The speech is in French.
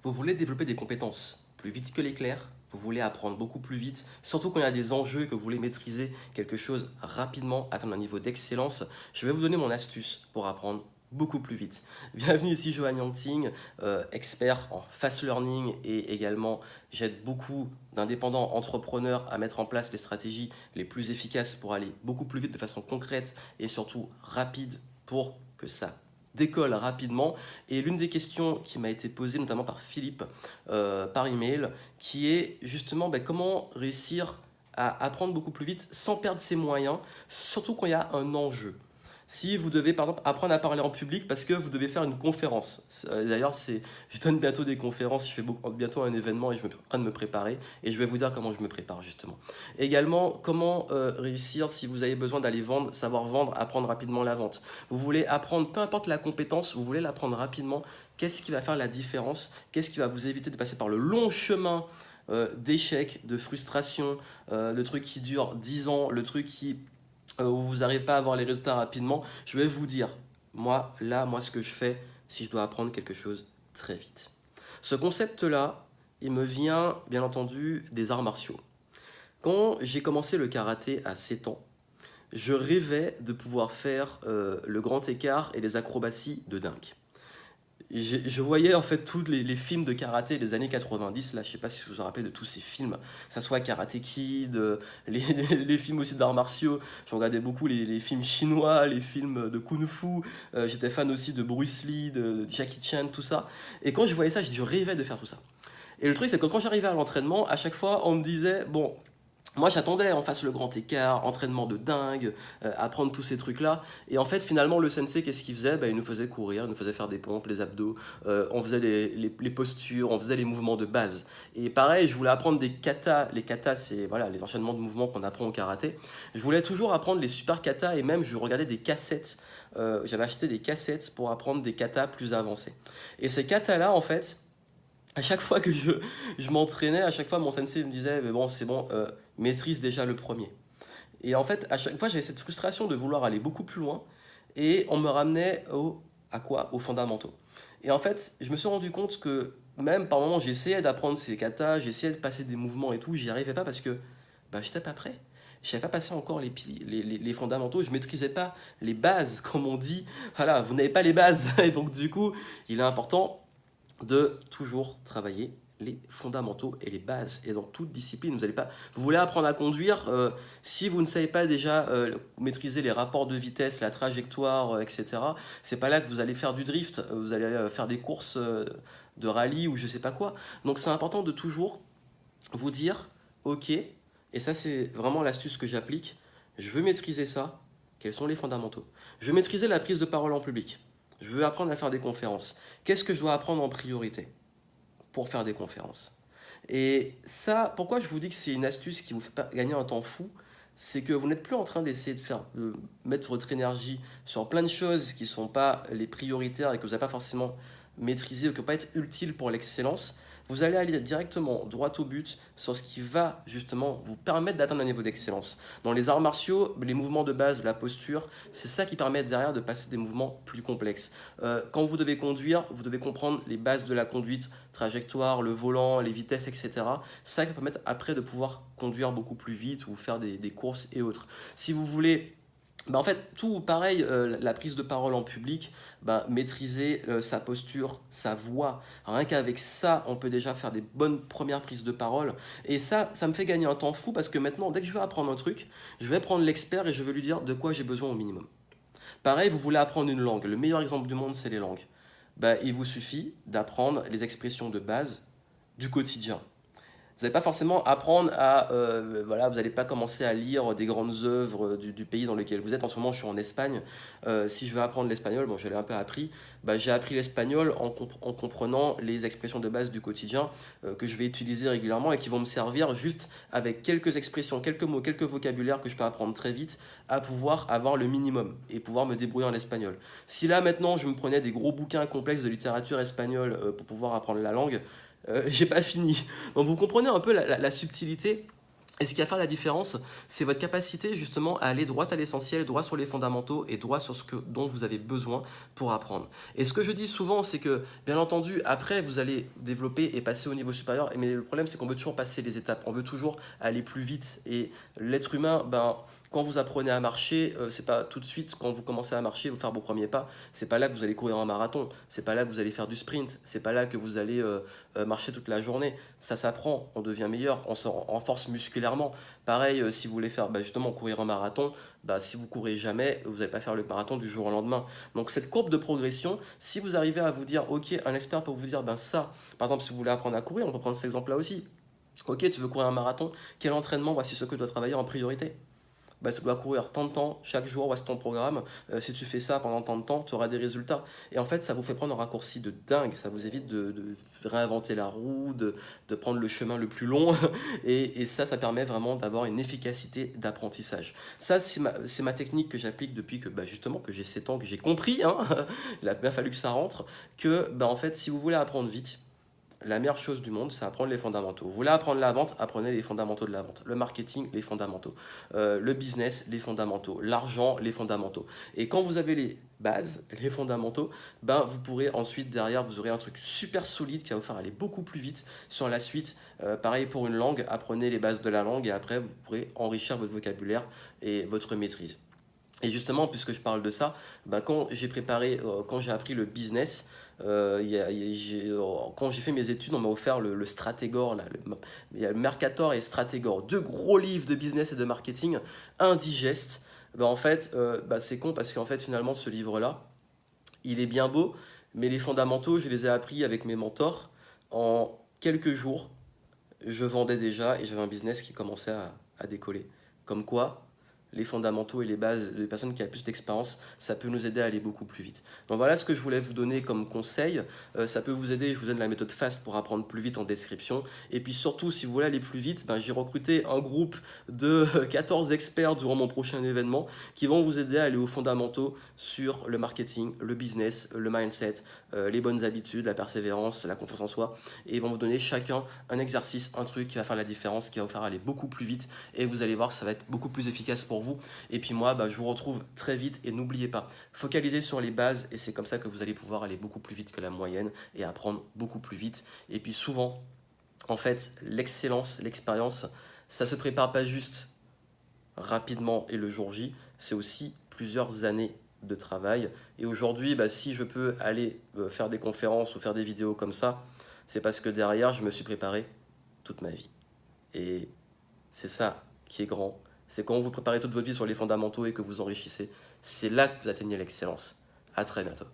Vous voulez développer des compétences plus vite que l'éclair, vous voulez apprendre beaucoup plus vite, surtout quand il y a des enjeux que vous voulez maîtriser quelque chose rapidement, atteindre un niveau d'excellence. Je vais vous donner mon astuce pour apprendre beaucoup plus vite. Bienvenue ici Johan Yangting, expert en fast learning et également j'aide beaucoup d'indépendants entrepreneurs à mettre en place les stratégies les plus efficaces pour aller beaucoup plus vite de façon concrète et surtout rapide pour que ça décolle rapidement. Et l'une des questions qui m'a été posée notamment par Philippe par email, qui est justement comment réussir à apprendre beaucoup plus vite sans perdre ses moyens, surtout quand il y a un enjeu. Si vous devez par exemple apprendre à parler en public parce que vous devez faire une conférence. D'ailleurs, je donne bientôt des conférences, je fais bientôt un événement et je suis en train de me préparer et je vais vous dire comment je me prépare justement. Également, comment réussir si vous avez besoin d'aller vendre, savoir vendre, apprendre rapidement la vente. Vous voulez apprendre, peu importe la compétence, vous voulez l'apprendre rapidement. Qu'est-ce qui va faire la différence? Qu'est-ce qui va vous éviter de passer par le long chemin d'échecs, de frustration, le truc qui dure 10 ans, le truc où vous n'arrivez pas à avoir les résultats rapidement? Je vais vous dire, moi, ce que je fais si je dois apprendre quelque chose très vite. Ce concept-là, il me vient, bien entendu, des arts martiaux. Quand j'ai commencé le karaté à 7 ans, je rêvais de pouvoir faire le grand écart et les acrobaties de dingue. Je voyais en fait tous les films de karaté des années 90, là je sais pas si vous vous rappelez de tous ces films, que ça soit Karate Kid, les films aussi d'arts martiaux, je regardais beaucoup les films chinois, les films de Kung Fu, j'étais fan aussi de Bruce Lee, de Jackie Chan, tout ça, et quand je voyais ça, je rêvais de faire tout ça. Et le truc c'est que quand j'arrivais à l'entraînement, à chaque fois on me disait, bon, moi j'attendais en face le grand écart, entraînement de dingue, apprendre tous ces trucs-là. Et en fait finalement le sensei qu'est-ce qu'il faisait? Il nous faisait courir, il nous faisait faire des pompes, les abdos, on faisait les postures, on faisait les mouvements de base. Et pareil, je voulais apprendre des katas. Les katas c'est voilà, les enchaînements de mouvements qu'on apprend au karaté. Je voulais toujours apprendre les super katas et même je regardais des cassettes. J'avais acheté des cassettes pour apprendre des katas plus avancés. Et ces katas-là en fait, à chaque fois que je m'entraînais, à chaque fois mon sensei me disait, mais bon, c'est bon, maîtrise déjà le premier. Et en fait, à chaque fois, j'avais cette frustration de vouloir aller beaucoup plus loin, et on me ramenait à quoi? Aux fondamentaux. Et en fait, je me suis rendu compte que même par moments, j'essayais d'apprendre ces katas, j'essayais de passer des mouvements et tout, j'y arrivais pas parce que j'étais pas prêt. Je n'avais pas passé encore les fondamentaux, je maîtrisais pas les bases, comme on dit. Voilà, vous n'avez pas les bases. Et donc, du coup, il est important de toujours travailler les fondamentaux et les bases. Et dans toute discipline, vous allez pas. Vous voulez apprendre à conduire, si vous ne savez pas déjà maîtriser les rapports de vitesse, la trajectoire, etc. C'est pas là que vous allez faire du drift. Vous allez faire des courses de rallye ou je sais pas quoi. Donc c'est important de toujours vous dire, ok. Et ça c'est vraiment l'astuce que j'applique. Je veux maîtriser ça. Quels sont les fondamentaux? Je veux maîtriser la prise de parole en public. Je veux apprendre à faire des conférences. Qu'est-ce que je dois apprendre en priorité pour faire des conférences? Et ça, pourquoi je vous dis que c'est une astuce qui vous fait gagner un temps fou? C'est que vous n'êtes plus en train d'essayer de mettre votre énergie sur plein de choses qui ne sont pas les prioritaires et que vous n'avez pas forcément maîtrisé ou qui ne vont pas être utiles pour l'excellence. Vous allez aller directement droit au but sur ce qui va justement vous permettre d'atteindre un niveau d'excellence. Dans les arts martiaux, les mouvements de base, la posture, c'est ça qui permet derrière de passer des mouvements plus complexes. Quand vous devez conduire, vous devez comprendre les bases de la conduite, trajectoire, le volant, les vitesses, etc. Ça qui permet après de pouvoir conduire beaucoup plus vite ou faire des courses et autres. Si vous voulez en fait, tout pareil, la prise de parole en public, maîtriser sa posture, sa voix. Rien qu'avec ça, on peut déjà faire des bonnes premières prises de parole. Et ça me fait gagner un temps fou parce que maintenant, dès que je veux apprendre un truc, je vais prendre l'expert et je vais lui dire de quoi j'ai besoin au minimum. Pareil, vous voulez apprendre une langue. Le meilleur exemple du monde, c'est les langues. Il vous suffit d'apprendre les expressions de base du quotidien. Vous n'allez pas forcément apprendre à... voilà, vous n'allez pas commencer à lire des grandes œuvres du pays dans lequel vous êtes. En ce moment, je suis en Espagne. Si je veux apprendre l'espagnol, bon, je l'ai un peu appris. J'ai appris l'espagnol en comprenant les expressions de base du quotidien que je vais utiliser régulièrement et qui vont me servir juste avec quelques expressions, quelques mots, quelques vocabulaires que je peux apprendre très vite à pouvoir avoir le minimum et pouvoir me débrouiller en espagnol. Si là, maintenant, je me prenais des gros bouquins complexes de littérature espagnole pour pouvoir apprendre la langue, j'ai pas fini. Donc vous comprenez un peu la subtilité Et ce qui va faire la différence, c'est votre capacité justement à aller droit à l'essentiel, droit sur les fondamentaux et droit sur dont vous avez besoin pour apprendre. Et ce que je dis souvent, c'est que, bien entendu, après, vous allez développer et passer au niveau supérieur. Mais le problème, c'est qu'on veut toujours passer les étapes. On veut toujours aller plus vite. Et l'être humain, ben, quand vous apprenez à marcher, c'est pas tout de suite quand vous commencez à marcher, vous faire vos premiers pas. C'est pas là que vous allez courir un marathon. C'est pas là que vous allez faire du sprint. C'est pas là que vous allez marcher toute la journée. Ça s'apprend, on devient meilleur, on se renforce musculairement. Pareil, si vous voulez faire justement courir un marathon, si vous courez jamais, vous n'allez pas faire le marathon du jour au lendemain. Donc cette courbe de progression, si vous arrivez à vous dire, ok, un expert peut vous dire, ça, par exemple, si vous voulez apprendre à courir, on peut prendre cet exemple-là aussi. Ok, tu veux courir un marathon, quel entraînement, voici ce que tu dois travailler en priorité. Tu dois courir tant de temps chaque jour, voici ton programme. Si tu fais ça pendant tant de temps, tu auras des résultats. Et en fait, ça vous fait prendre un raccourci de dingue. Ça vous évite de réinventer la roue, de prendre le chemin le plus long. Et ça permet vraiment d'avoir une efficacité d'apprentissage. Ça, c'est ma technique que j'applique depuis que, justement, que j'ai 7 ans, que j'ai compris. Hein, il a bien fallu que ça rentre. Que, en fait, si vous voulez apprendre vite, la meilleure chose du monde, c'est apprendre les fondamentaux. Vous voulez apprendre la vente, apprenez les fondamentaux de la vente. Le marketing, les fondamentaux. Le business, les fondamentaux. L'argent, les fondamentaux. Et quand vous avez les bases, les fondamentaux, vous pourrez ensuite, derrière, vous aurez un truc super solide qui va vous faire aller beaucoup plus vite sur la suite. Pareil pour une langue, apprenez les bases de la langue et après, vous pourrez enrichir votre vocabulaire et votre maîtrise. Et justement, puisque je parle de ça, quand j'ai préparé, quand j'ai appris le business, quand j'ai fait mes études, on m'a offert le Stratégor, là, il y a le Mercator et Stratégor, deux gros livres de business et de marketing, indigestes. En fait, c'est con parce qu'en fait, finalement, ce livre-là, il est bien beau, mais les fondamentaux, je les ai appris avec mes mentors. En quelques jours, je vendais déjà et j'avais un business qui commençait à décoller. Comme quoi, les fondamentaux et les bases des personnes qui ont plus d'expérience, ça peut nous aider à aller beaucoup plus vite. Donc voilà ce que je voulais vous donner comme conseil. Ça peut vous aider, je vous donne la méthode FAST pour apprendre plus vite en description. Et puis surtout, si vous voulez aller plus vite, j'ai recruté un groupe de 14 experts durant mon prochain événement qui vont vous aider à aller aux fondamentaux sur le marketing, le business, le mindset, les bonnes habitudes, la persévérance, la confiance en soi. Et ils vont vous donner chacun un exercice, un truc qui va faire la différence, qui va vous faire aller beaucoup plus vite. Et vous allez voir, ça va être beaucoup plus efficace pour vous. Et puis moi, je vous retrouve très vite. Et n'oubliez pas, focalisez sur les bases. Et c'est comme ça que vous allez pouvoir aller beaucoup plus vite que la moyenne et apprendre beaucoup plus vite. Et puis souvent, en fait, l'excellence, l'expérience, ça se prépare pas juste rapidement et le jour J, c'est aussi plusieurs années de travail. Et aujourd'hui, si je peux aller faire des conférences ou faire des vidéos comme ça, c'est parce que derrière, je me suis préparé toute ma vie. Et c'est ça qui est grand. C'est quand vous préparez toute votre vie sur les fondamentaux et que vous enrichissez, c'est là que vous atteignez l'excellence. À très bientôt.